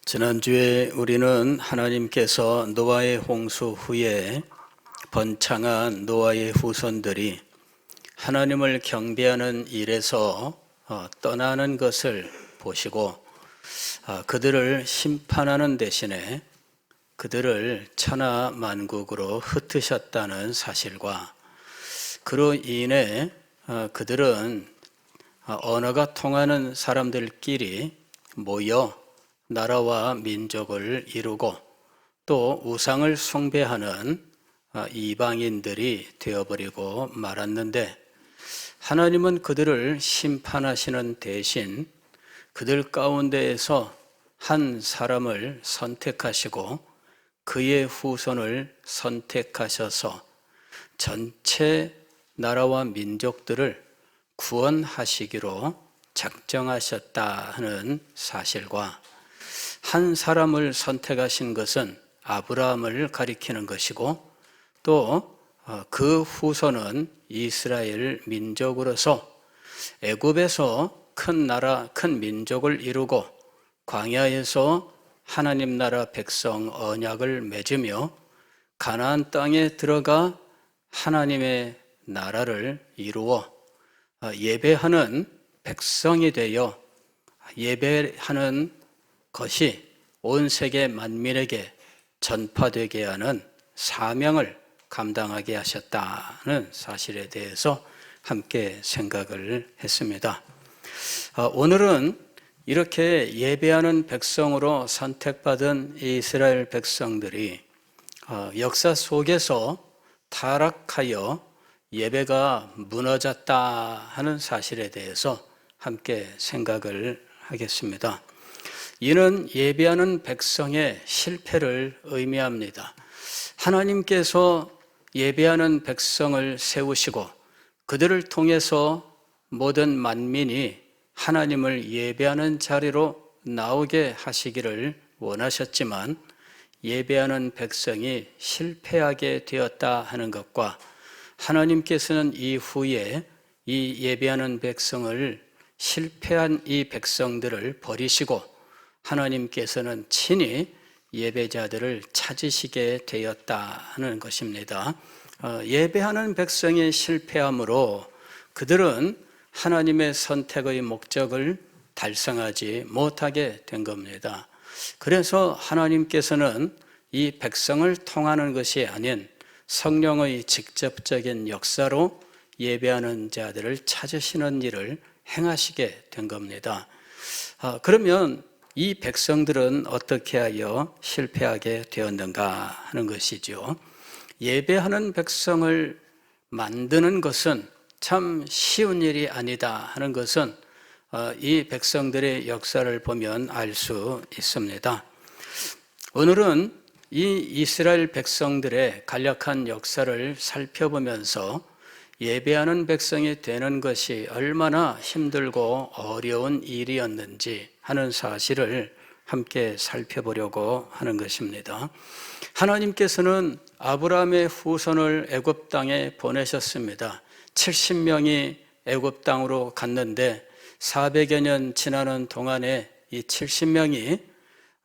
지난주에 우리는 하나님께서 노아의 홍수 후에 번창한 노아의 후손들이 하나님을 경배하는 일에서 떠나는 것을 보시고 그들을 심판하는 대신에 그들을 천하 만국으로 흩으셨다는 사실과 그로 인해 그들은 언어가 통하는 사람들끼리 모여 나라와 민족을 이루고 또 우상을 숭배하는 이방인들이 되어버리고 말았는데, 하나님은 그들을 심판하시는 대신 그들 가운데에서 한 사람을 선택하시고 그의 후손을 선택하셔서 전체 나라와 민족들을 구원하시기로 작정하셨다 하는 사실과, 한 사람을 선택하신 것은 아브라함을 가리키는 것이고 또 그 후손은 이스라엘 민족으로서 애굽에서 큰 나라, 큰 민족을 이루고 광야에서 하나님 나라 백성 언약을 맺으며 가나안 땅에 들어가 하나님의 나라를 이루어 예배하는 백성이 되어 예배하는 것이 온 세계 만민에게 전파되게 하는 사명을 감당하게 하셨다는 사실에 대해서 함께 생각을 했습니다. 오늘은 이렇게 예배하는 백성으로 선택받은 이스라엘 백성들이 역사 속에서 타락하여 예배가 무너졌다 하는 사실에 대해서 함께 생각을 하겠습니다. 이는 예배하는 백성의 실패를 의미합니다. 하나님께서 예배하는 백성을 세우시고 그들을 통해서 모든 만민이 하나님을 예배하는 자리로 나오게 하시기를 원하셨지만 예배하는 백성이 실패하게 되었다 하는 것과, 하나님께서는 이후에 이 예배하는 백성을, 실패한 이 백성들을 버리시고 하나님께서는 친히 예배자들을 찾으시게 되었다 하는 것입니다. 예배하는 백성이 실패함으로 그들은 하나님의 선택의 목적을 달성하지 못하게 된 겁니다. 그래서 하나님께서는 이 백성을 통하는 것이 아닌 성령의 직접적인 역사로 예배하는 자들을 찾으시는 일을 행하시게 된 겁니다. 그러면 이 백성들은 어떻게 하여 실패하게 되었는가 하는 것이죠. 예배하는 백성을 만드는 것은 참 쉬운 일이 아니다 하는 것은 이 백성들의 역사를 보면 알 수 있습니다. 오늘은 이 이스라엘 백성들의 간략한 역사를 살펴보면서 예배하는 백성이 되는 것이 얼마나 힘들고 어려운 일이었는지 하는 사실을 함께 살펴보려고 하는 것입니다. 하나님께서는 아브라함의 후손을 애굽 땅에 보내셨습니다. 70명이 애굽 땅으로 갔는데 400여 년 지나는 동안에 이 70명이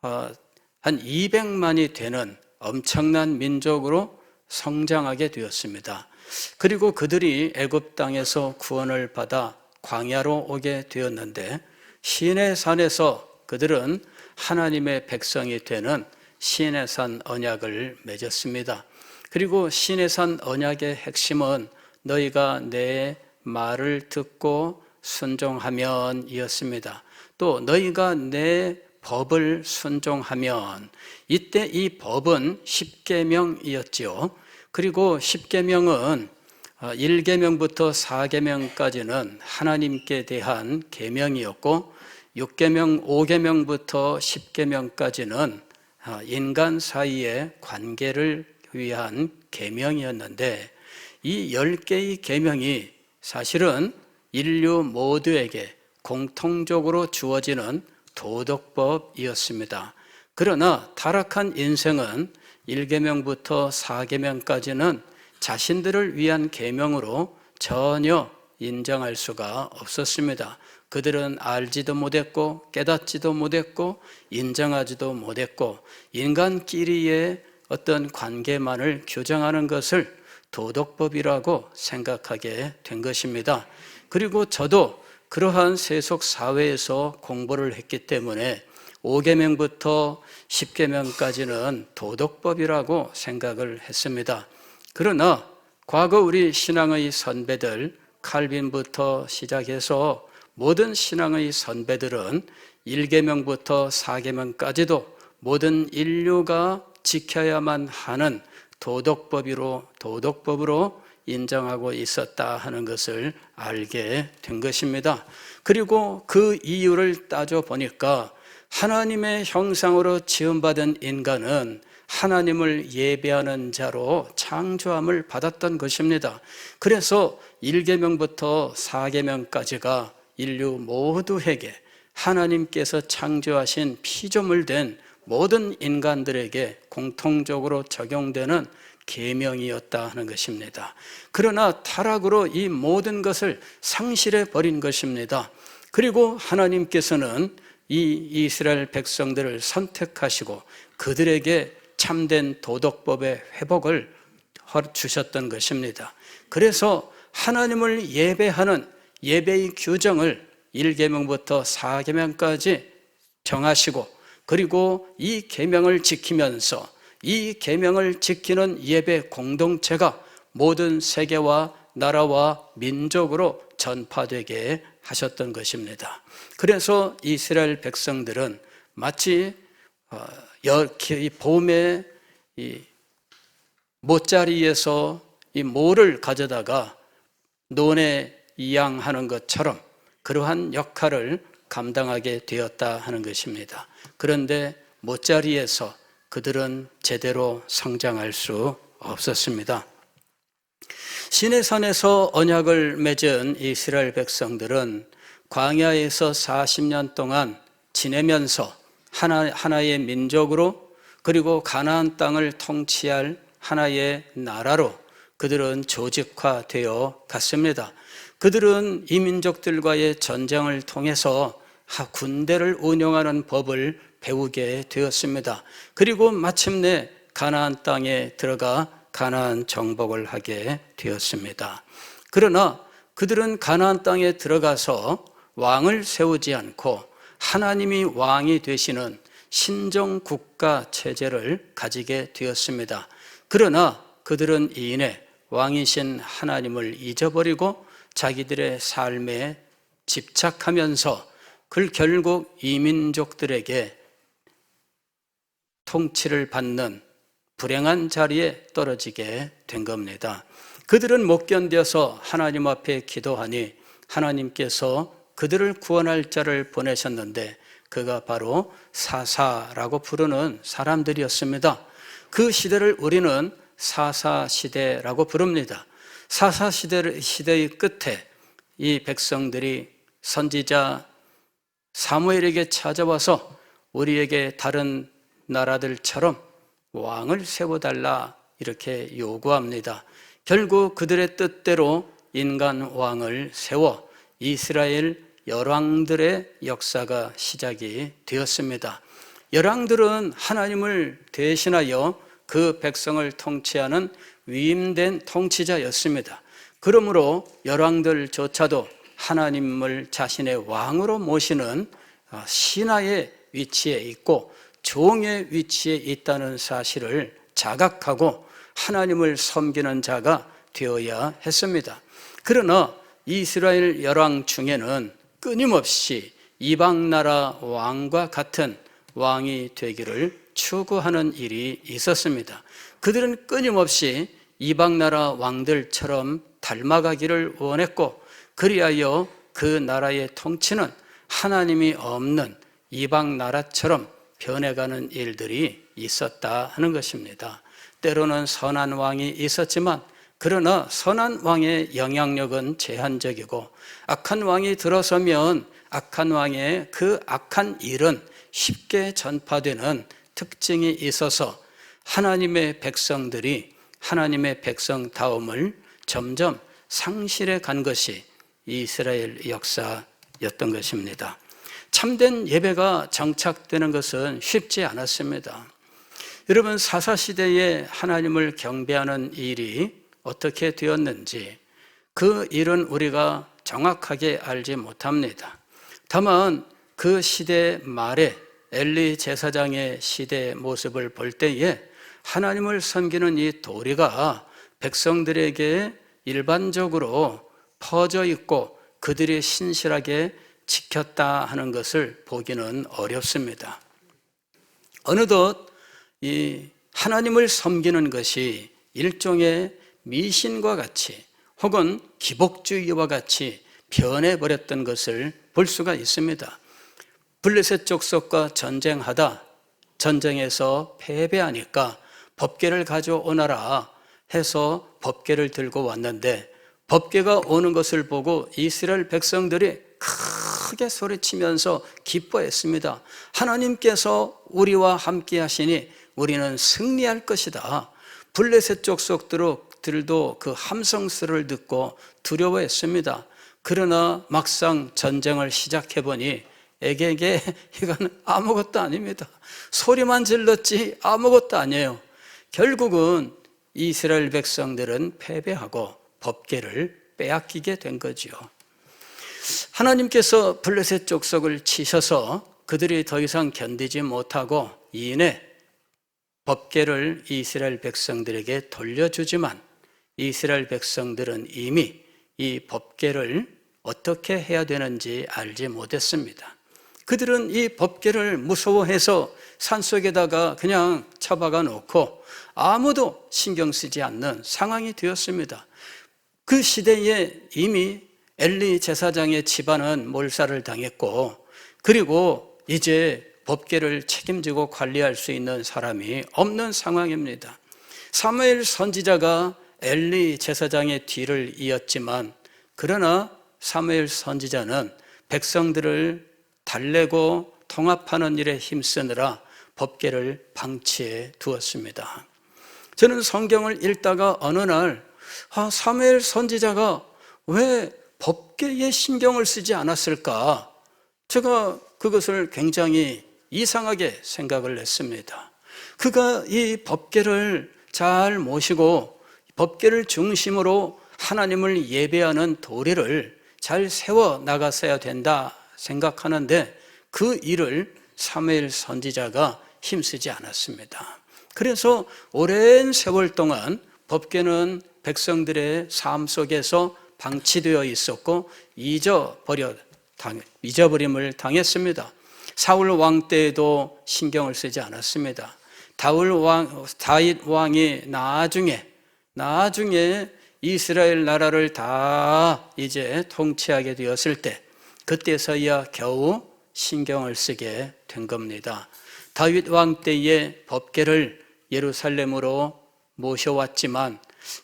한 200만이 되는 엄청난 민족으로 성장하게 되었습니다. 그리고 그들이 애굽 땅에서 구원을 받아 광야로 오게 되었는데, 시내산에서 그들은 하나님의 백성이 되는 시내산 언약을 맺었습니다. 그리고 시내산 언약의 핵심은 너희가 내 말을 듣고 순종하면 이었습니다. 또 너희가 내 법을 순종하면, 이때 이 법은 십계명이었지요. 그리고 십계명은 1계명부터 4계명까지는 하나님께 대한 계명이었고 6계명, 5계명부터 10계명까지는 인간 사이의 관계를 위한 계명이었는데, 이 10개의 계명이 사실은 인류 모두에게 공통적으로 주어지는 도덕법이었습니다. 그러나 타락한 인생은 1계명부터 4계명까지는 자신들을 위한 계명으로 전혀 인정할 수가 없었습니다. 그들은 알지도 못했고 깨닫지도 못했고 인정하지도 못했고 인간끼리의 어떤 관계만을 규정하는 것을 도덕법이라고 생각하게 된 것입니다. 그리고 저도 그러한 세속 사회에서 공부를 했기 때문에 5계명부터 10계명까지는 도덕법이라고 생각을 했습니다. 그러나 과거 우리 신앙의 선배들, 칼빈부터 시작해서 모든 신앙의 선배들은 1계명부터 4계명까지도 모든 인류가 지켜야만 하는 도덕법으로 인정하고 있었다 하는 것을 알게 된 것입니다. 그리고 그 이유를 따져보니까 하나님의 형상으로 지음받은 인간은 하나님을 예배하는 자로 창조함을 받았던 것입니다. 그래서 1계명부터 4계명까지가 인류 모두에게 하나님께서 창조하신 피조물 된 모든 인간들에게 공통적으로 적용되는 계명이었다 하는 것입니다. 그러나 타락으로 이 모든 것을 상실해 버린 것입니다. 그리고 하나님께서는 이 이스라엘 백성들을 선택하시고 그들에게 참된 도덕법의 회복을 주셨던 것입니다. 그래서 하나님을 예배하는 예배의 규정을 1계명부터 4계명까지 정하시고 그리고 이 계명을 지키면서 이 계명을 지키는 예배 공동체가 모든 세계와 나라와 민족으로 전파되게 하셨던 것입니다. 그래서 이스라엘 백성들은 마치 이 봄에 이 모짜리에서 이 모를 가져다가 논에 이양하는 것처럼 그러한 역할을 감당하게 되었다 하는 것입니다. 그런데 모짜리에서 그들은 제대로 성장할 수 없었습니다. 시내산에서 언약을 맺은 이스라엘 백성들은 광야에서 40년 동안 지내면서 하나의 민족으로 그리고 가나안 땅을 통치할 하나의 나라로 그들은 조직화되어 갔습니다. 그들은 이 민족들과의 전쟁을 통해서 군대를 운영하는 법을 배우게 되었습니다. 그리고 마침내 가나안 땅에 들어가 가나안 정복을 하게 되었습니다. 그러나 그들은 가나안 땅에 들어가서 왕을 세우지 않고 하나님이 왕이 되시는 신정 국가 체제를 가지게 되었습니다. 그러나 그들은 이내 왕이신 하나님을 잊어버리고 자기들의 삶에 집착하면서 결국 이민족들에게 통치를 받는 불행한 자리에 떨어지게 된 겁니다. 그들은 못 견뎌서 하나님 앞에 기도하니 하나님께서 그들을 구원할 자를 보내셨는데 그가 바로 사사라고 부르는 사람들이었습니다. 그 시대를 우리는 사사시대라고 부릅니다. 사사시대의 끝에 이 백성들이 선지자 사무엘에게 찾아와서 우리에게 다른 나라들처럼 왕을 세워달라 이렇게 요구합니다. 결국 그들의 뜻대로 인간 왕을 세워 이스라엘 열왕들의 역사가 시작이 되었습니다. 열왕들은 하나님을 대신하여 그 백성을 통치하는 위임된 통치자였습니다. 그러므로 열왕들조차도 하나님을 자신의 왕으로 모시는 신하의 위치에 있고 종의 위치에 있다는 사실을 자각하고 하나님을 섬기는 자가 되어야 했습니다. 그러나 이스라엘 열왕 중에는 끊임없이 이방 나라 왕과 같은 왕이 되기를 추구하는 일이 있었습니다. 그들은 끊임없이 이방 나라 왕들처럼 닮아가기를 원했고 그리하여 그 나라의 통치는 하나님이 없는 이방 나라처럼 변해가는 일들이 있었다 하는 것입니다. 때로는 선한 왕이 있었지만 그러나 선한 왕의 영향력은 제한적이고 악한 왕이 들어서면 악한 왕의 그 악한 일은 쉽게 전파되는 특징이 있어서 하나님의 백성들이 하나님의 백성다움을 점점 상실해 간 것이 이스라엘 역사입니다. 예배였던 것입니다. 참된 예배가 정착되는 것은 쉽지 않았습니다. 여러분, 사사시대에 하나님을 경배하는 일이 어떻게 되었는지 그 일은 우리가 정확하게 알지 못합니다. 다만 그 시대 말에 엘리 제사장의 시대의 모습을 볼 때에 하나님을 섬기는 이 도리가 백성들에게 일반적으로 퍼져 있고 그들이 신실하게 지켰다 하는 것을 보기는 어렵습니다. 어느덧 이 하나님을 섬기는 것이 일종의 미신과 같이 혹은 기복주의와 같이 변해버렸던 것을 볼 수가 있습니다. 블레셋 족속과 전쟁하다 전쟁에서 패배하니까 법궤를 가져오너라 해서 법궤를 들고 왔는데 법궤가 오는 것을 보고 이스라엘 백성들이 크게 소리치면서 기뻐했습니다. 하나님께서 우리와 함께 하시니 우리는 승리할 것이다. 블레셋 족속들도 그 함성소리를 듣고 두려워했습니다. 그러나 막상 전쟁을 시작해보니 에게게 이건 아무것도 아닙니다. 소리만 질렀지 아무것도 아니에요. 결국은 이스라엘 백성들은 패배하고 법궤를 빼앗기게 된 거지요. 하나님께서 블레셋 족속을 치셔서 그들이 더 이상 견디지 못하고 이내 법궤를 이스라엘 백성들에게 돌려주지만 이스라엘 백성들은 이미 이 법궤를 어떻게 해야 되는지 알지 못했습니다. 그들은 이 법궤를 무서워해서 산속에다가 그냥 처박아 놓고 아무도 신경 쓰지 않는 상황이 되었습니다. 그 시대에 이미 엘리 제사장의 집안은 몰살을 당했고 그리고 이제 법궤를 책임지고 관리할 수 있는 사람이 없는 상황입니다. 사무엘 선지자가 엘리 제사장의 뒤를 이었지만 그러나 사무엘 선지자는 백성들을 달래고 통합하는 일에 힘쓰느라 법궤를 방치해 두었습니다. 저는 성경을 읽다가 어느 날 사무엘 선지자가 왜 법궤에 신경을 쓰지 않았을까? 제가 그것을 굉장히 이상하게 생각을 했습니다. 그가 이 법궤를 잘 모시고 법궤를 중심으로 하나님을 예배하는 도리를 잘 세워 나갔어야 된다 생각하는데 그 일을 사무엘 선지자가 힘쓰지 않았습니다. 그래서 오랜 세월 동안 법궤는 백성들의 삶 속에서 방치되어 있었고 잊어버림을 당했습니다. 사울 왕 때에도 신경을 쓰지 않았습니다. 다윗 왕이 나중에 이스라엘 나라를 다 이제 통치하게 되었을 때 그때서야 겨우 신경을 쓰게 된 겁니다. 다윗 왕 때의 법궤를 예루살렘으로 모셔왔지만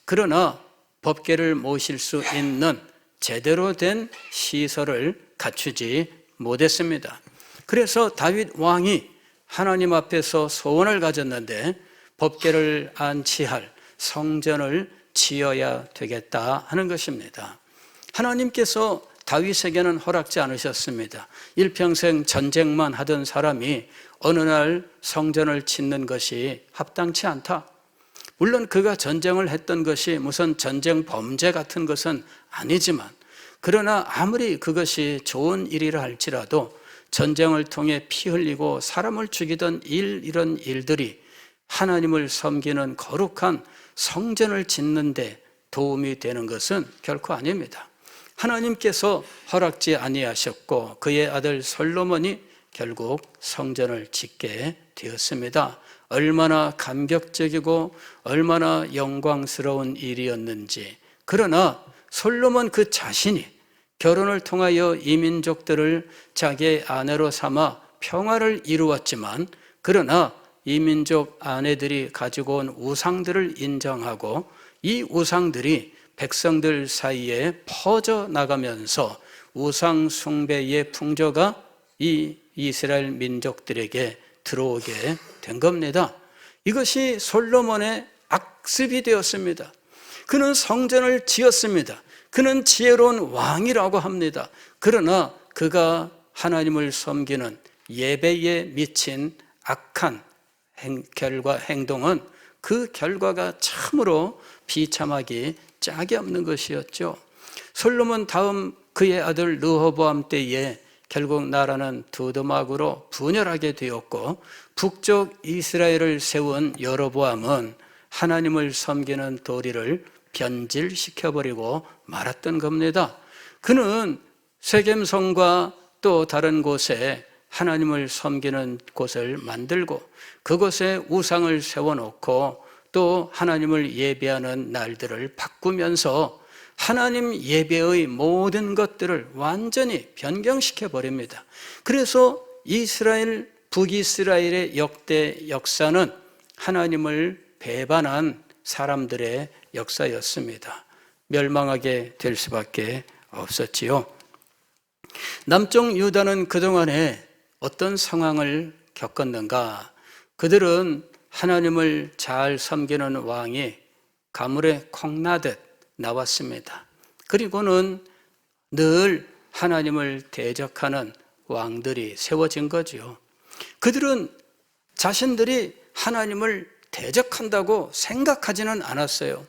그러나 법궤를 모실 수 있는 제대로 된 시설을 갖추지 못했습니다. 그래서 다윗 왕이 하나님 앞에서 소원을 가졌는데 법궤를 안치할 성전을 지어야 되겠다 하는 것입니다. 하나님께서 다윗에게는 허락지 않으셨습니다. 일평생 전쟁만 하던 사람이 어느 날 성전을 짓는 것이 합당치 않다. 물론 그가 전쟁을 했던 것이 무슨 전쟁 범죄 같은 것은 아니지만 그러나 아무리 그것이 좋은 일이라 할지라도 전쟁을 통해 피 흘리고 사람을 죽이던 이런 일들이 하나님을 섬기는 거룩한 성전을 짓는 데 도움이 되는 것은 결코 아닙니다. 하나님께서 허락지 아니하셨고 그의 아들 솔로몬이 결국 성전을 짓게 되었습니다. 얼마나 감격적이고 얼마나 영광스러운 일이었는지. 그러나 솔로몬 그 자신이 결혼을 통하여 이민족들을 자기의 아내로 삼아 평화를 이루었지만 그러나 이민족 아내들이 가지고 온 우상들을 인정하고 이 우상들이 백성들 사이에 퍼져나가면서 우상 숭배의 풍조가 이 이스라엘 민족들에게 들어오게 된 겁니다. 이것이 솔로몬의 악습이 되었습니다. 그는 성전을 지었습니다. 그는 지혜로운 왕이라고 합니다. 그러나 그가 하나님을 섬기는 예배에 미친 악한 행동은 그 결과가 참으로 비참하기 짝이 없는 것이었죠. 솔로몬 다음 그의 아들 르호보암 때에 결국 나라는 두두막으로 분열하게 되었고, 북쪽 이스라엘을 세운 여로보암은 하나님을 섬기는 도리를 변질시켜버리고 말았던 겁니다. 그는 세겜성과 또 다른 곳에 하나님을 섬기는 곳을 만들고 그곳에 우상을 세워놓고 또 하나님을 예배하는 날들을 바꾸면서 하나님 예배의 모든 것들을 완전히 변경시켜 버립니다. 그래서 이스라엘, 북이스라엘의 역대 역사는 하나님을 배반한 사람들의 역사였습니다. 멸망하게 될 수밖에 없었지요. 남쪽 유다는 그동안에 어떤 상황을 겪었는가? 그들은 하나님을 잘 섬기는 왕이 가물에 콩나듯 나왔습니다. 그리고는 늘 하나님을 대적하는 왕들이 세워진 거죠. 그들은 자신들이 하나님을 대적한다고 생각하지는 않았어요.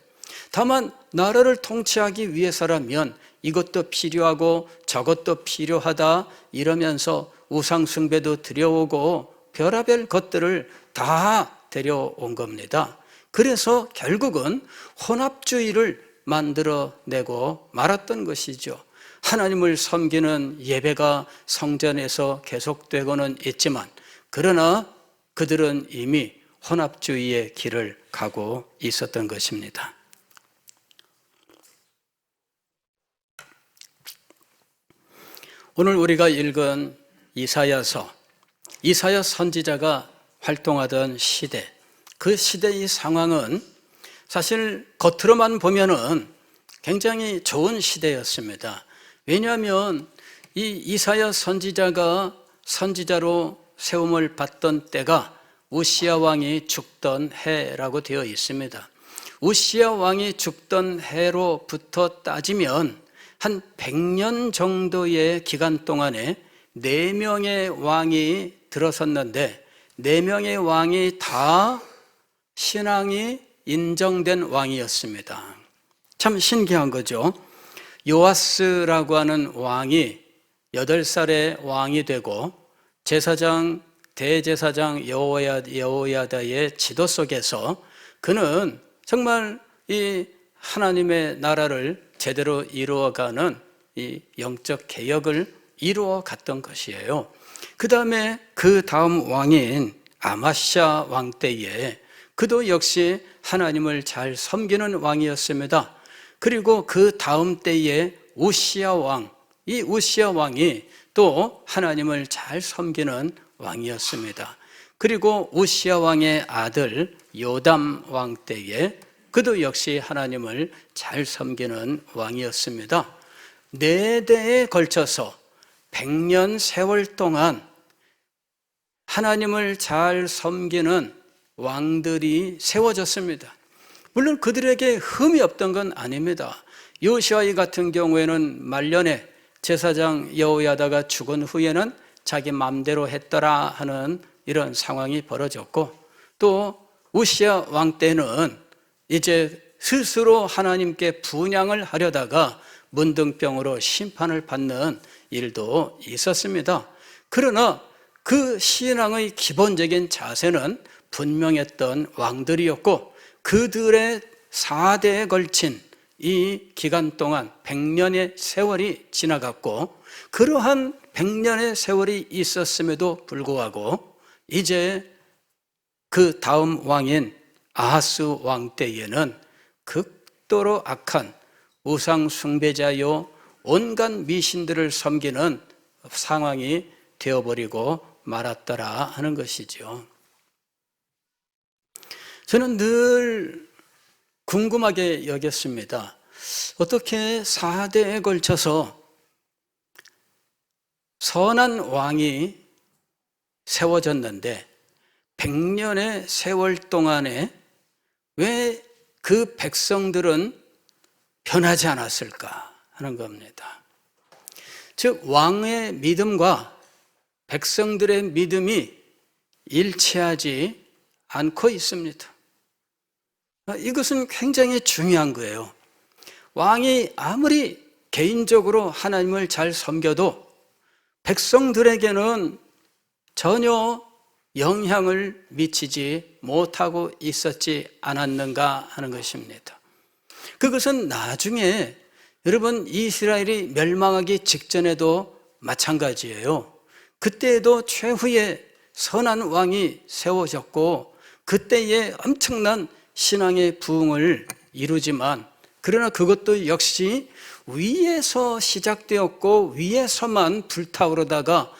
다만 나라를 통치하기 위해서라면 이것도 필요하고 저것도 필요하다 이러면서 우상 숭배도 드려오고 별의별 것들을 다 데려온 겁니다. 그래서 결국은 혼합주의를 만들어내고 말았던 것이죠. 하나님을 섬기는 예배가 성전에서 계속되고는 있지만, 그러나 그들은 이미 혼합주의의 길을 가고 있었던 것입니다. 오늘 우리가 읽은 이사야서, 이사야 선지자가 활동하던 시대, 그 시대의 상황은 사실 겉으로만 보면은 굉장히 좋은 시대였습니다. 왜냐하면 이 이사야 선지자가 선지자로 세움을 받던 때가 우시야 왕이 죽던 해라고 되어 있습니다. 우시야 왕이 죽던 해로부터 따지면 한 100년 정도의 기간 동안에 4명의 왕이 들어섰는데 4명의 왕이 다 신앙이 인정된 왕이었습니다. 참 신기한 거죠. 요아스라고 하는 왕이 8살에 왕이 되고 제사장, 대제사장 여호야다의 지도 속에서 그는 정말 이 하나님의 나라를 제대로 이루어가는 이 영적 개혁을 이루어 갔던 것이에요. 그 다음에 그 다음 왕인 아마샤 왕 때에 그도 역시 하나님을 잘 섬기는 왕이었습니다. 그리고 그 다음 때에 우시야 왕, 이 우시야 왕이 또 하나님을 잘 섬기는 왕이었습니다. 그리고 우시야 왕의 아들 요담 왕 때에 그도 역시 하나님을 잘 섬기는 왕이었습니다. 4대에 걸쳐서 100년 세월 동안 하나님을 잘 섬기는 왕들이 세워졌습니다. 물론 그들에게 흠이 없던 건 아닙니다. 요시야 같은 경우에는 말년에 제사장 여호야다가 죽은 후에는 자기 마음대로 했더라 하는 이런 상황이 벌어졌고, 또 우시야 왕 때는 이제 스스로 하나님께 분향을 하려다가 문둥병으로 심판을 받는 일도 있었습니다. 그러나 그 신앙의 기본적인 자세는 분명했던 왕들이었고, 그들의 4대에 걸친 이 기간 동안 100년의 세월이 지나갔고, 그러한 100년의 세월이 있었음에도 불구하고 이제 그 다음 왕인 아하스 왕 때에는 극도로 악한 우상 숭배자요 온갖 미신들을 섬기는 상황이 되어버리고 말았더라 하는 것이죠. 저는 늘 궁금하게 여겼습니다. 어떻게 4대에 걸쳐서 선한 왕이 세워졌는데 100년의 세월 동안에 왜 그 백성들은 변하지 않았을까 하는 겁니다. 즉 왕의 믿음과 백성들의 믿음이 일치하지 않고 있습니다. 이것은 굉장히 중요한 거예요. 왕이 아무리 개인적으로 하나님을 잘 섬겨도 백성들에게는 전혀 영향을 미치지 못하고 있었지 않았는가 하는 것입니다. 그것은 나중에 여러분 이스라엘이 멸망하기 직전에도 마찬가지예요. 그때에도 최후의 선한 왕이 세워졌고 그때에 엄청난 신앙의 부흥을 이루지만 그러나 그것도 역시 위에서 시작되었고 위에서만 불타오르다가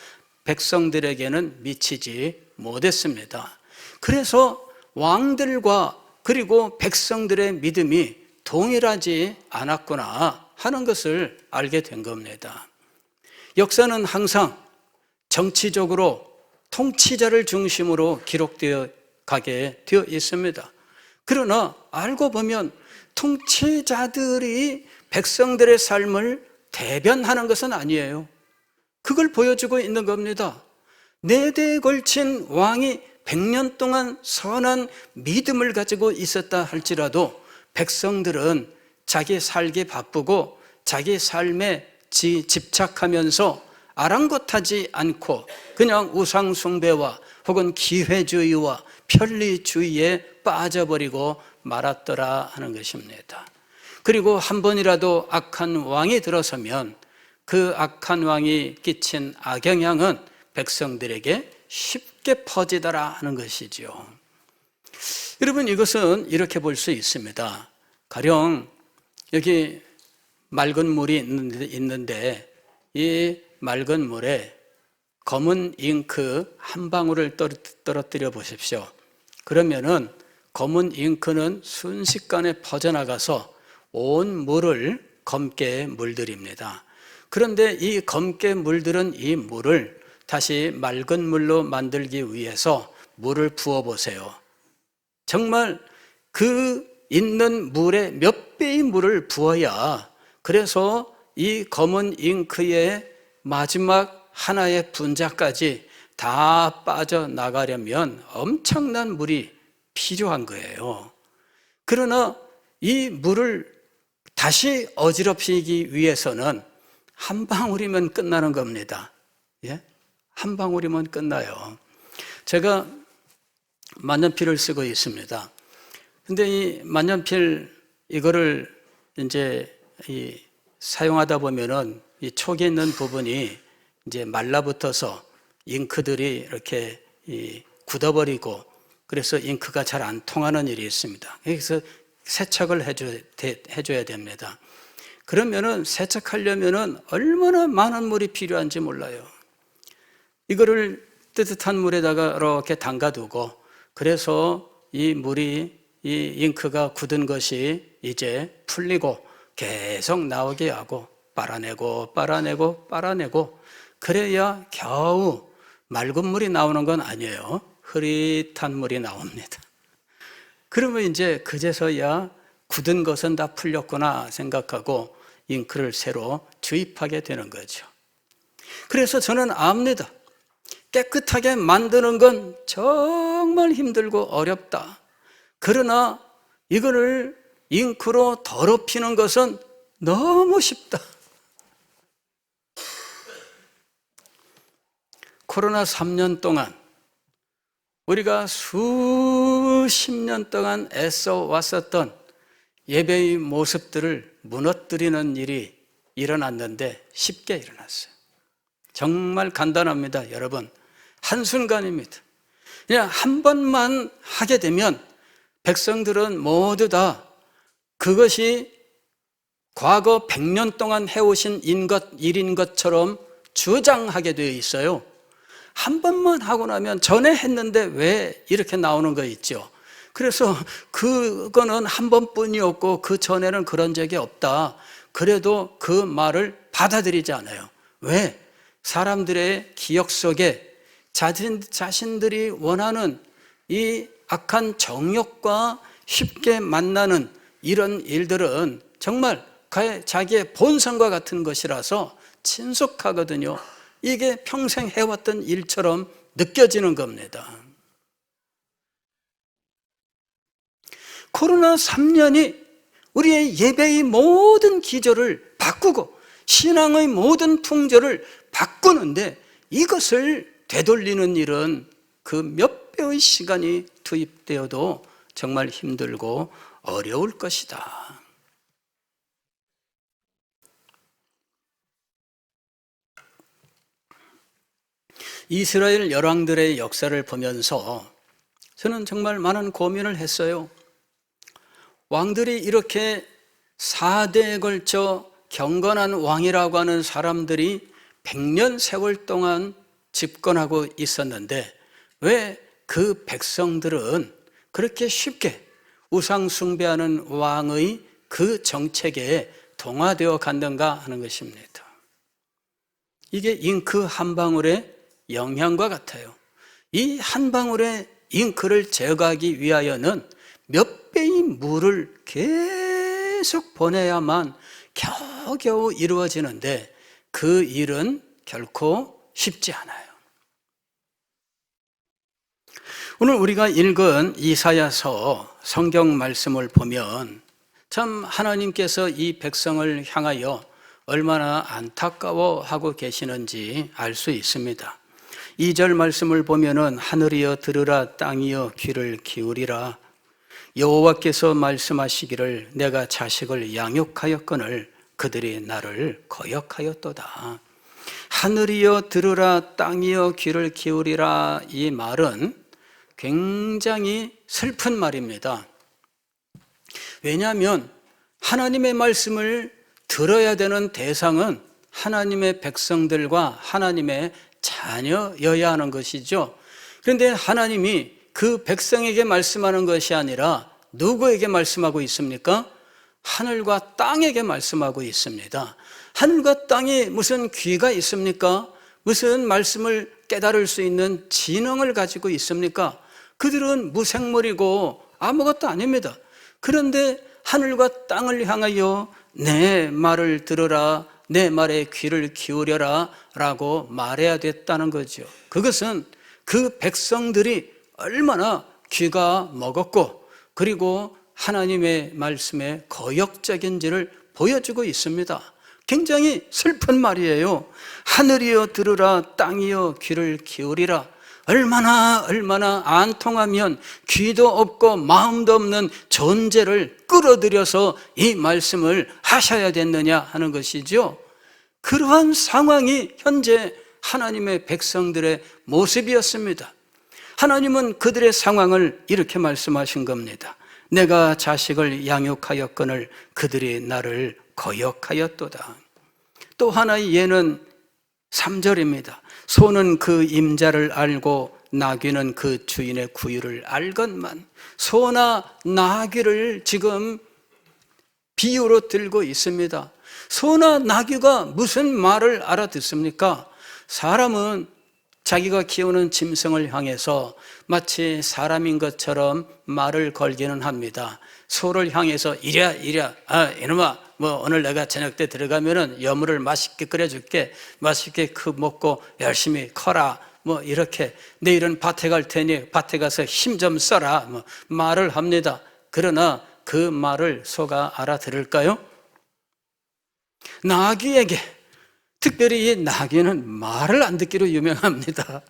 백성들에게는 미치지 못했습니다. 그래서 왕들과 그리고 백성들의 믿음이 동일하지 않았구나 하는 것을 알게 된 겁니다. 역사는 항상 정치적으로 통치자를 중심으로 기록되어 가게 되어 있습니다. 그러나 알고 보면 통치자들이 백성들의 삶을 대변하는 것은 아니에요. 그걸 보여주고 있는 겁니다. 4대에 걸친 왕이 100년 동안 선한 믿음을 가지고 있었다 할지라도 백성들은 자기 살기 바쁘고 자기 삶에 집착하면서 아랑곳하지 않고 그냥 우상숭배와 혹은 기회주의와 편리주의에 빠져버리고 말았더라 하는 것입니다. 그리고 한 번이라도 악한 왕이 들어서면 그 악한 왕이 끼친 악영향은 백성들에게 쉽게 퍼지더라 하는 것이죠. 여러분 이것은 이렇게 볼 수 있습니다. 가령 여기 맑은 물이 있는데 이 맑은 물에 검은 잉크 한 방울을 떨어뜨려 보십시오. 그러면은 검은 잉크는 순식간에 퍼져나가서 온 물을 검게 물들입니다. 그런데 이 검게 물들은 이 물을 다시 맑은 물로 만들기 위해서 물을 부어 보세요. 정말 그 있는 물의 몇 배의 물을 부어야 그래서 이 검은 잉크의 마지막 하나의 분자까지 다 빠져나가려면 엄청난 물이 필요한 거예요. 그러나 이 물을 다시 어지럽히기 위해서는 한 방울이면 끝나는 겁니다. 예? 한 방울이면 끝나요. 제가 만년필을 쓰고 있습니다. 근데 이 만년필 이거를 이제 사용하다 보면은 이 촉에 있는 부분이 이제 말라붙어서 잉크들이 이렇게 굳어버리고 그래서 잉크가 잘 안 통하는 일이 있습니다. 그래서 세척을 해줘야 됩니다. 그러면은 세척하려면은 얼마나 많은 물이 필요한지 몰라요. 이거를 뜨뜻한 물에다가 이렇게 담가두고 그래서 이 물이 이 잉크가 굳은 것이 이제 풀리고 계속 나오게 하고 빨아내고 그래야 겨우 맑은 물이 나오는 건 아니에요. 흐릿한 물이 나옵니다. 그러면 이제 그제서야 굳은 것은 다 풀렸구나 생각하고 잉크를 새로 주입하게 되는 거죠. 그래서 저는 압니다. 깨끗하게 만드는 건 정말 힘들고 어렵다. 그러나 이거를 잉크로 더럽히는 것은 너무 쉽다. 코로나 3년 동안 우리가 수십 년 동안 애써 왔었던 예배의 모습들을 무너뜨리는 일이 일어났는데 쉽게 일어났어요. 정말 간단합니다, 여러분. 한순간입니다. 그냥 한 번만 하게 되면 백성들은 모두 다 그것이 과거 100년 동안 해오신 일인 것처럼 주장하게 되어 있어요. 한 번만 하고 나면 전에 했는데 왜 이렇게 나오는 거 있죠. 그래서 그거는 한 번뿐이었고 그 전에는 그런 적이 없다. 그래도 그 말을 받아들이지 않아요. 왜? 사람들의 기억 속에 자신들이 원하는 이 악한 정욕과 쉽게 만나는 이런 일들은 정말 자기의 본성과 같은 것이라서 친숙하거든요. 이게 평생 해왔던 일처럼 느껴지는 겁니다. 코로나 3년이 우리의 예배의 모든 기조를 바꾸고 신앙의 모든 풍조를 바꾸는데 이것을 되돌리는 일은 그 몇 배의 시간이 투입되어도 정말 힘들고 어려울 것이다. 이스라엘 열왕들의 역사를 보면서 저는 정말 많은 고민을 했어요. 왕들이 이렇게 4대에 걸쳐 경건한 왕이라고 하는 사람들이 100년 세월 동안 집권하고 있었는데 왜 그 백성들은 그렇게 쉽게 우상 숭배하는 왕의 그 정책에 동화되어 갔는가 하는 것입니다. 이게 잉크 한 방울의 영향과 같아요. 이 한 방울의 잉크를 제거하기 위하여는 몇 배의 물을 계속 보내야만 겨우겨우 이루어지는데 그 일은 결코 쉽지 않아요. 오늘 우리가 읽은 이사야서 성경 말씀을 보면 참 하나님께서 이 백성을 향하여 얼마나 안타까워하고 계시는지 알 수 있습니다. 2절 말씀을 보면은 하늘이여 들으라 땅이여 귀를 기울이라 여호와께서 말씀하시기를 내가 자식을 양육하였거늘 그들이 나를 거역하였도다. 하늘이여 들으라 땅이여 귀를 기울이라 이 말은 굉장히 슬픈 말입니다. 왜냐하면 하나님의 말씀을 들어야 되는 대상은 하나님의 백성들과 하나님의 자녀여야 하는 것이죠. 그런데 하나님이 그 백성에게 말씀하는 것이 아니라 누구에게 말씀하고 있습니까? 하늘과 땅에게 말씀하고 있습니다. 하늘과 땅에 무슨 귀가 있습니까? 무슨 말씀을 깨달을 수 있는 지능을 가지고 있습니까? 그들은 무생물이고 아무것도 아닙니다. 그런데 하늘과 땅을 향하여 내 말을 들으라, 내 말에 귀를 기울여라 라고 말해야 됐다는 거죠. 그것은 그 백성들이 얼마나 귀가 먹었고 그리고 하나님의 말씀에 거역적인지를 보여주고 있습니다. 굉장히 슬픈 말이에요. 하늘이여 들으라 땅이여 귀를 기울이라. 얼마나 안 통하면 귀도 없고 마음도 없는 존재를 끌어들여서 이 말씀을 하셔야 됐느냐 하는 것이죠. 그러한 상황이 현재 하나님의 백성들의 모습이었습니다. 하나님은 그들의 상황을 이렇게 말씀하신 겁니다. 내가 자식을 양육하였거늘 그들이 나를 거역하였도다. 또 하나의 예는 3절입니다. 소는 그 임자를 알고 나귀는 그 주인의 구유를 알건만. 소나 나귀를 지금 비유로 들고 있습니다. 소나 나귀가 무슨 말을 알아듣습니까? 사람은 자기가 키우는 짐승을 향해서 마치 사람인 것처럼 말을 걸기는 합니다. 소를 향해서 이랴 이놈아 오늘 내가 저녁 때 들어가면은 여물을 맛있게 끓여줄게. 맛있게 먹고 열심히 커라. 이렇게 내일은 밭에 갈 테니 밭에 가서 힘 좀 써라. 말을 합니다. 그러나 그 말을 소가 알아들을까요? 나귀에게, 특별히 이 나귀는 말을 안 듣기로 유명합니다.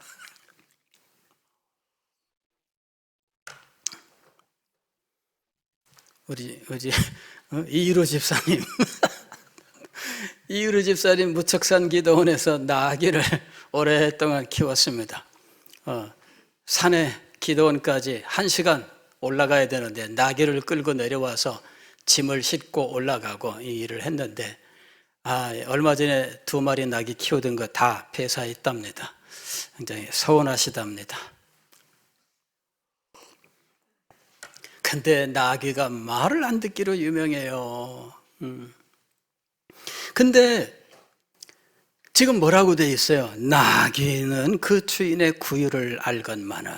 우리 이유로 집사님 이유로 집사님 무척산 기도원에서 나귀를 오랫동안 키웠습니다. 산에 기도원까지 1시간 올라가야 되는데 나귀를 끌고 내려와서 짐을 싣고 올라가고 이 일을 했는데 얼마 전에 2마리 나귀 키우던 거 다 폐사했답니다. 굉장히 서운하시답니다. 근데 나귀가 말을 안 듣기로 유명해요. 근데 지금 뭐라고 돼 있어요? 나귀는 그 주인의 구유를 알건만은.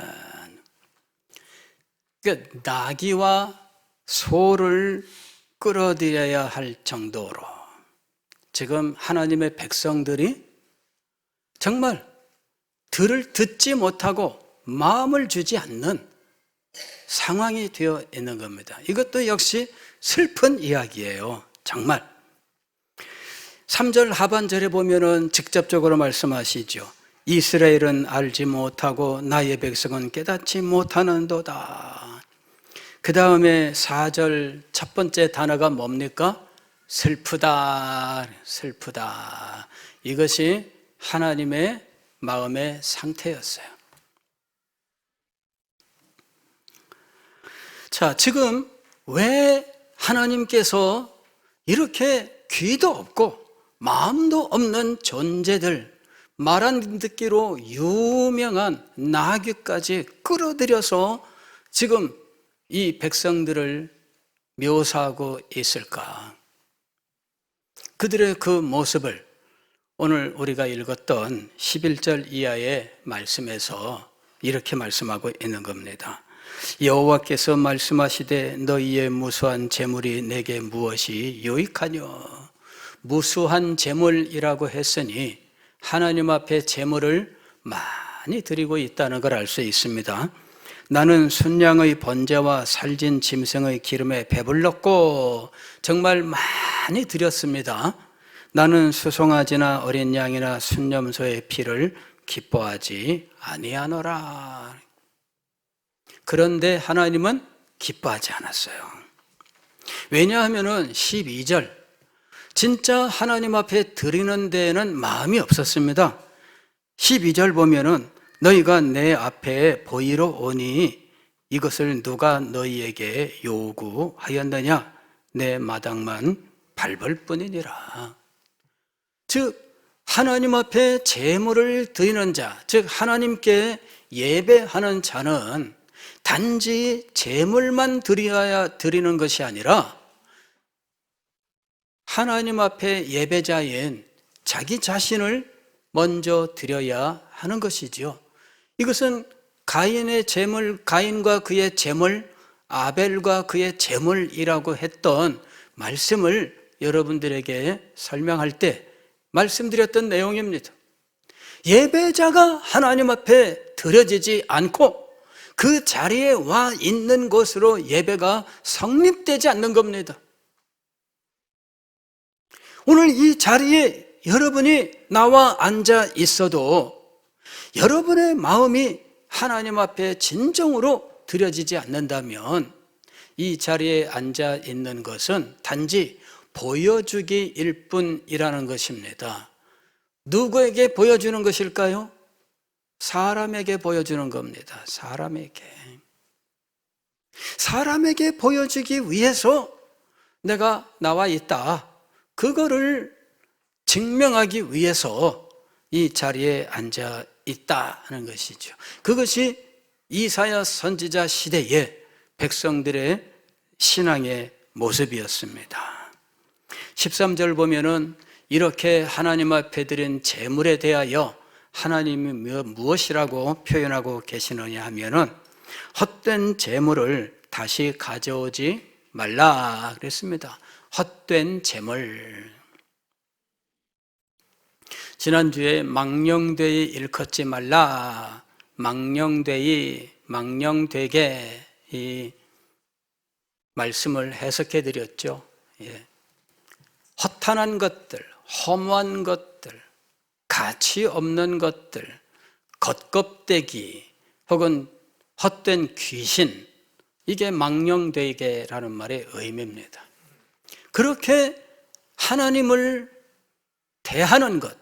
그러니까 나귀와 소를 끌어들여야 할 정도로 지금 하나님의 백성들이 정말 들을 듣지 못하고 마음을 주지 않는 상황이 되어 있는 겁니다. 이것도 역시 슬픈 이야기예요. 정말. 3절 하반절에 보면은 직접적으로 말씀하시죠. 이스라엘은 알지 못하고 나의 백성은 깨닫지 못하는도다. 그 다음에 4절 첫 번째 단어가 뭡니까? 슬프다, 슬프다. 이것이 하나님의 마음의 상태였어요. 자, 지금 왜 하나님께서 이렇게 귀도 없고 마음도 없는 존재들, 말 안 듣기로 유명한 나귀까지 끌어들여서 지금 이 백성들을 묘사하고 있을까? 그들의 그 모습을 오늘 우리가 읽었던 11절 이하의 말씀에서 이렇게 말씀하고 있는 겁니다. 여호와께서 말씀하시되 너희의 무수한 재물이 내게 무엇이 유익하뇨? 무수한 재물이라고 했으니 하나님 앞에 재물을 많이 드리고 있다는 걸 알 수 있습니다. 나는 순양의 번제와 살진 짐승의 기름에 배불렀고 정말 많이 드렸습니다. 나는 수송아지나 어린 양이나 순염소의 피를 기뻐하지 아니하노라. 그런데 하나님은 기뻐하지 않았어요. 왜냐하면 12절 진짜 하나님 앞에 드리는 데에는 마음이 없었습니다. 12절 보면은 너희가 내 앞에 보이러 오니 이것을 누가 너희에게 요구하였느냐? 내 마당만 밟을 뿐이니라. 즉 하나님 앞에 제물을 드리는 자, 즉 하나님께 예배하는 자는 단지 제물만 드리는 것이 아니라 하나님 앞에 예배자인 자기 자신을 먼저 드려야 하는 것이지요. 이것은 가인의 제물, 가인과 그의 제물, 아벨과 그의 제물이라고 했던 말씀을 여러분들에게 설명할 때 말씀드렸던 내용입니다. 예배자가 하나님 앞에 드려지지 않고 그 자리에 와 있는 것으로 예배가 성립되지 않는 겁니다. 오늘 이 자리에 여러분이 나와 앉아 있어도 여러분의 마음이 하나님 앞에 진정으로 드려지지 않는다면 이 자리에 앉아 있는 것은 단지 보여주기일 뿐이라는 것입니다. 누구에게 보여주는 것일까요? 사람에게 보여주는 겁니다. 사람에게 보여주기 위해서 내가 나와 있다. 그거를 증명하기 위해서 이 자리에 앉아 있다는 것이죠. 그것이 이사야 선지자 시대의 백성들의 신앙의 모습이었습니다. 13절 보면은 이렇게 하나님 앞에 드린 제물에 대하여 하나님이 무엇이라고 표현하고 계시느냐 하면은 헛된 제물을 다시 가져오지 말라 그랬습니다. 헛된 제물. 지난주에 망령되이 일컫지 말라, 망령되게 이 말씀을 해석해 드렸죠. 예. 허탄한 것들, 허무한 것들, 가치 없는 것들, 겉껍데기 혹은 헛된 귀신, 이게 망령되게라는 말의 의미입니다. 그렇게 하나님을 대하는 것,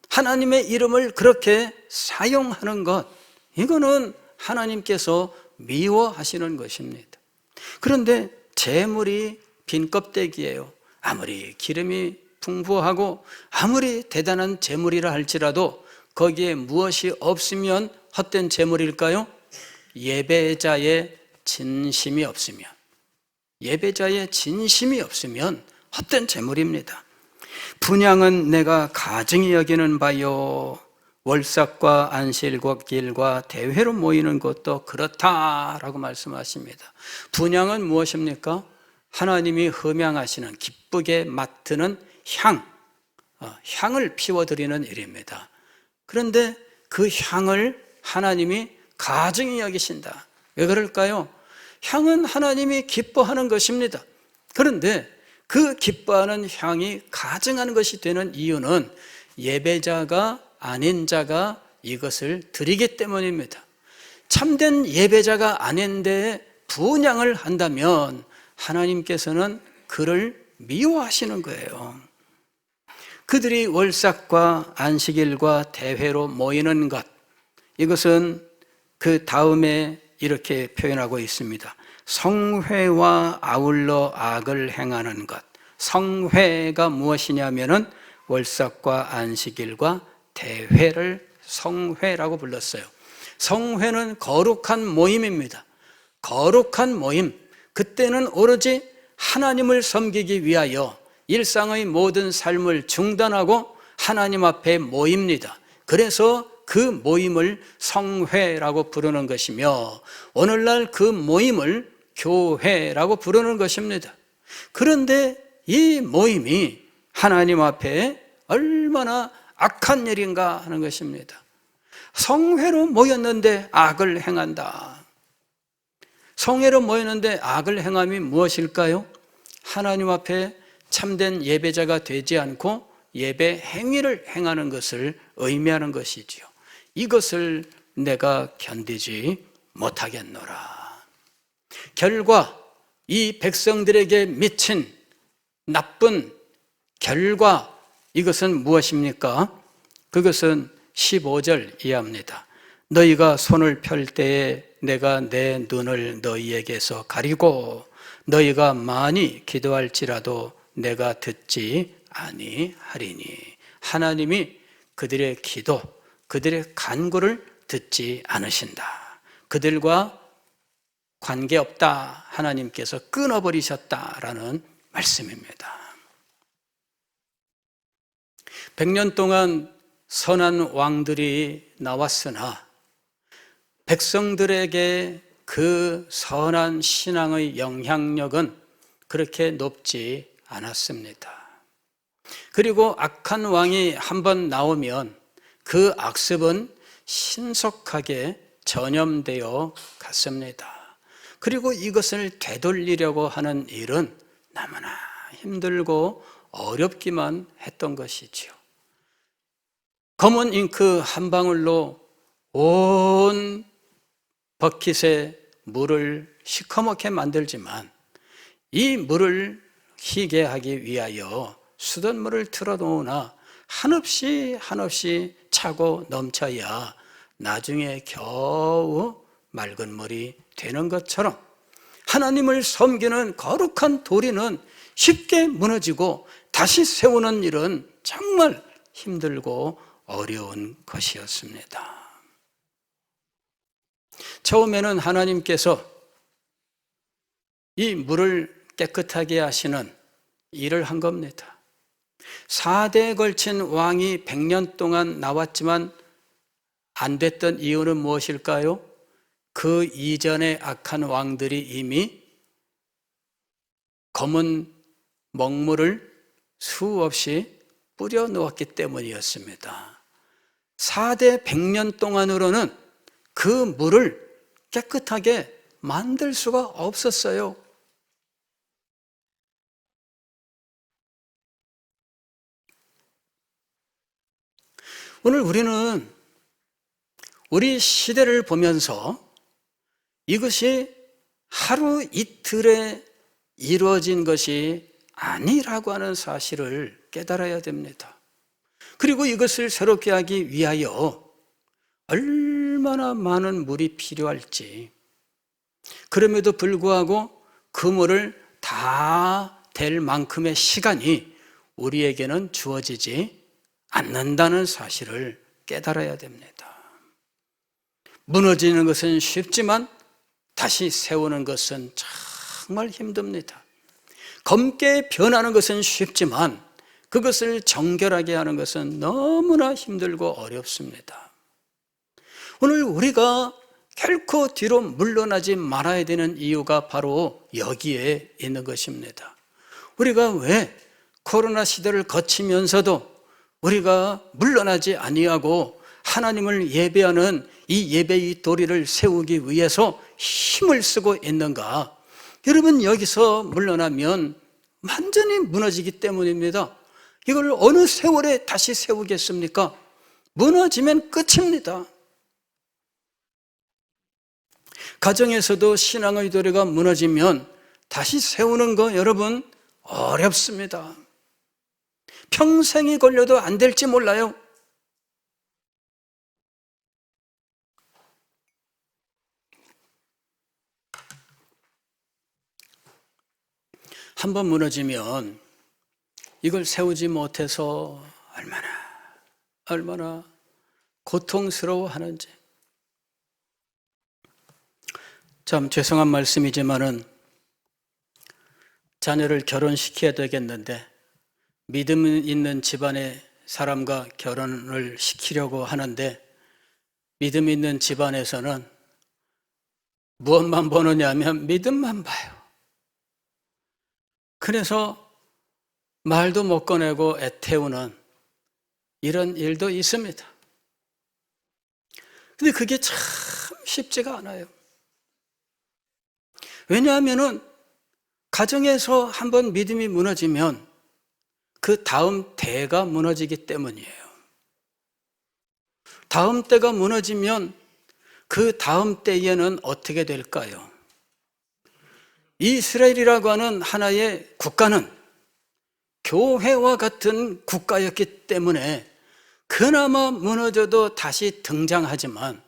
하나님의 이름을 그렇게 사용하는 것, 이거는 하나님께서 미워하시는 것입니다. 그런데 재물이 빈 껍데기예요. 아무리 기름이 풍부하고 아무리 대단한 재물이라 할지라도 거기에 무엇이 없으면 헛된 재물일까요? 예배자의 진심이 없으면, 예배자의 진심이 없으면 헛된 재물입니다. 분향은 내가 가증히 여기는 바요, 월삭과 안실곡일과 대회로 모이는 것도 그렇다라고 말씀하십니다. 분향은 무엇입니까? 하나님이 흠향하시는, 기쁘게 맡는 향, 향을 피워드리는 일입니다. 그런데 그 향을 하나님이 가증히 여기신다. 왜 그럴까요? 향은 하나님이 기뻐하는 것입니다. 그런데 그 기뻐하는 향이 가증한 것이 되는 이유는 예배자가 아닌 자가 이것을 드리기 때문입니다. 참된 예배자가 아닌데 분향을 한다면 하나님께서는 그를 미워하시는 거예요. 그들이 월삭과 안식일과 대회로 모이는 것, 이것은 그 다음에 이렇게 표현하고 있습니다. 성회와 아울러 악을 행하는 것. 성회가 무엇이냐면은 월삭과 안식일과 대회를 성회라고 불렀어요. 성회는 거룩한 모임입니다. 거룩한 모임. 그때는 오로지 하나님을 섬기기 위하여 일상의 모든 삶을 중단하고 하나님 앞에 모입니다. 그래서 그 모임을 성회라고 부르는 것이며 오늘날 그 모임을 교회라고 부르는 것입니다. 그런데 이 모임이 하나님 앞에 얼마나 악한 일인가 하는 것입니다. 성회로 모였는데 악을 행한다. 성회로 모였는데 악을 행함이 무엇일까요? 하나님 앞에 참된 예배자가 되지 않고 예배 행위를 행하는 것을 의미하는 것이지요. 이것을 내가 견디지 못하겠노라. 결과 이 백성들에게 미친 나쁜 결과, 이것은 무엇입니까? 그것은 15절 이하입니다. 너희가 손을 펼 때에 내가 내 눈을 너희에게서 가리고 너희가 많이 기도할지라도 내가 듣지 아니하리니. 하나님이 그들의 기도, 그들의 간구를 듣지 않으신다. 그들과 관계없다. 하나님께서 끊어버리셨다라는 말씀입니다. 100년 동안 선한 왕들이 나왔으나 백성들에게 그 선한 신앙의 영향력은 그렇게 높지 않았습니다. 그리고 악한 왕이 한번 나오면 그 악습은 신속하게 전염되어 갔습니다. 그리고 이것을 되돌리려고 하는 일은 너무나 힘들고 어렵기만 했던 것이지요. 검은 잉크 한 방울로 온 버킷에 물을 시커멓게 만들지만 이 물을 희게 하기 위하여 수돗물을 틀어놓으나 한없이 한없이 차고 넘쳐야 나중에 겨우 맑은 물이 되는 것처럼 하나님을 섬기는 거룩한 도리는 쉽게 무너지고 다시 세우는 일은 정말 힘들고 어려운 것이었습니다. 처음에는 하나님께서 이 물을 깨끗하게 하시는 일을 한 겁니다. 4대에 걸친 왕이 100년 동안 나왔지만 안 됐던 이유는 무엇일까요? 그 이전에 악한 왕들이 이미 검은 먹물을 수없이 뿌려 놓았기 때문이었습니다. 4대 100년 동안으로는 그 물을 깨끗하게 만들 수가 없었어요. 오늘 우리는 우리 시대를 보면서 이것이 하루 이틀에 이루어진 것이 아니라고 하는 사실을 깨달아야 됩니다. 그리고 이것을 새롭게 하기 위하여 얼마나 많은 물이 필요할지, 그럼에도 불구하고 그 물을 다 댈 만큼의 시간이 우리에게는 주어지지 않는다는 사실을 깨달아야 됩니다. 무너지는 것은 쉽지만 다시 세우는 것은 정말 힘듭니다. 검게 변하는 것은 쉽지만 그것을 정결하게 하는 것은 너무나 힘들고 어렵습니다. 오늘 우리가 결코 뒤로 물러나지 말아야 되는 이유가 바로 여기에 있는 것입니다. 우리가 왜 코로나 시대를 거치면서도 우리가 물러나지 아니하고 하나님을 예배하는 이 예배의 도리를 세우기 위해서 힘을 쓰고 있는가? 여러분, 여기서 물러나면 완전히 무너지기 때문입니다. 이걸 어느 세월에 다시 세우겠습니까? 무너지면 끝입니다. 가정에서도 신앙의 도리가 무너지면 다시 세우는 거 여러분 어렵습니다. 평생이 걸려도 안 될지 몰라요. 한번 무너지면 이걸 세우지 못해서 얼마나 고통스러워하는지. 참 죄송한 말씀이지만은 자녀를 결혼시켜야 되겠는데 믿음 있는 집안의 사람과 결혼을 시키려고 하는데 믿음 있는 집안에서는 무엇만 보느냐 하면 믿음만 봐요. 그래서 말도 못 꺼내고 애태우는 이런 일도 있습니다. 근데 그게 참 쉽지가 않아요. 왜냐하면은 가정에서 한번 믿음이 무너지면 그 다음 대가 무너지기 때문이에요. 다음 때가 무너지면 그 다음 때에는 어떻게 될까요? 이스라엘이라고 하는 하나의 국가는 교회와 같은 국가였기 때문에 그나마 무너져도 다시 등장하지만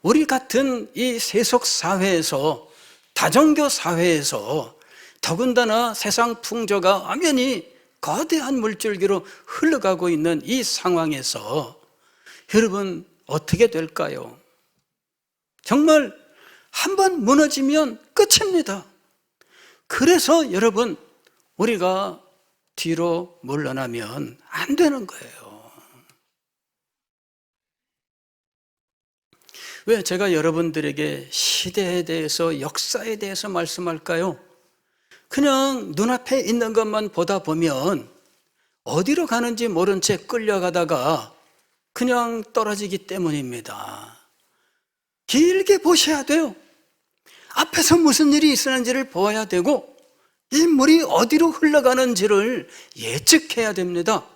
우리 같은 이 세속 사회에서, 다종교 사회에서 더군다나 세상 풍조가 엄연히 거대한 물줄기로 흘러가고 있는 이 상황에서 여러분 어떻게 될까요? 정말 한번 무너지면 끝입니다. 그래서 여러분 우리가 뒤로 물러나면 안 되는 거예요. 왜 제가 여러분들에게 시대에 대해서, 역사에 대해서 말씀할까요? 그냥 눈앞에 있는 것만 보다 보면 어디로 가는지 모른 채 끌려가다가 그냥 떨어지기 때문입니다. 길게 보셔야 돼요. 앞에서 무슨 일이 있었는지를 보아야 되고 이 물이 어디로 흘러가는지를 예측해야 됩니다.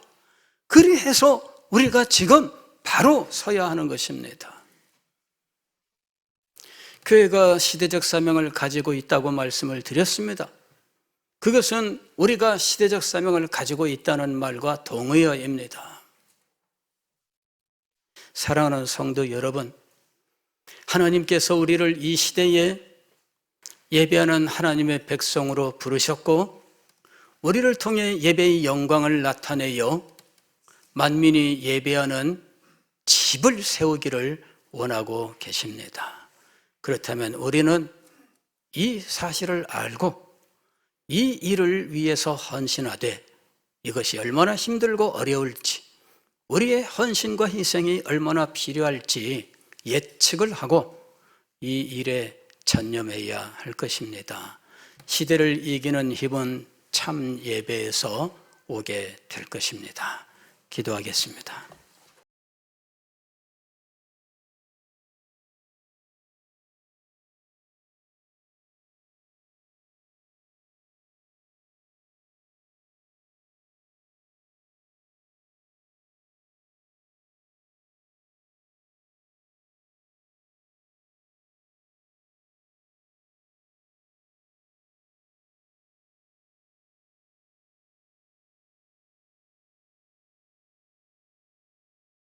그리해서 우리가 지금 바로 서야 하는 것입니다. 교회가 시대적 사명을 가지고 있다고 말씀을 드렸습니다. 그것은 우리가 시대적 사명을 가지고 있다는 말과 동의어입니다. 사랑하는 성도 여러분, 하나님께서 우리를 이 시대에 예배하는 하나님의 백성으로 부르셨고 우리를 통해 예배의 영광을 나타내어 만민이 예배하는 집을 세우기를 원하고 계십니다. 그렇다면 우리는 이 사실을 알고 이 일을 위해서 헌신하되 이것이 얼마나 힘들고 어려울지, 우리의 헌신과 희생이 얼마나 필요할지 예측을 하고 이 일에 전념해야 할 것입니다. 시대를 이기는 힘은 참 예배에서 오게 될 것입니다. 기도하겠습니다.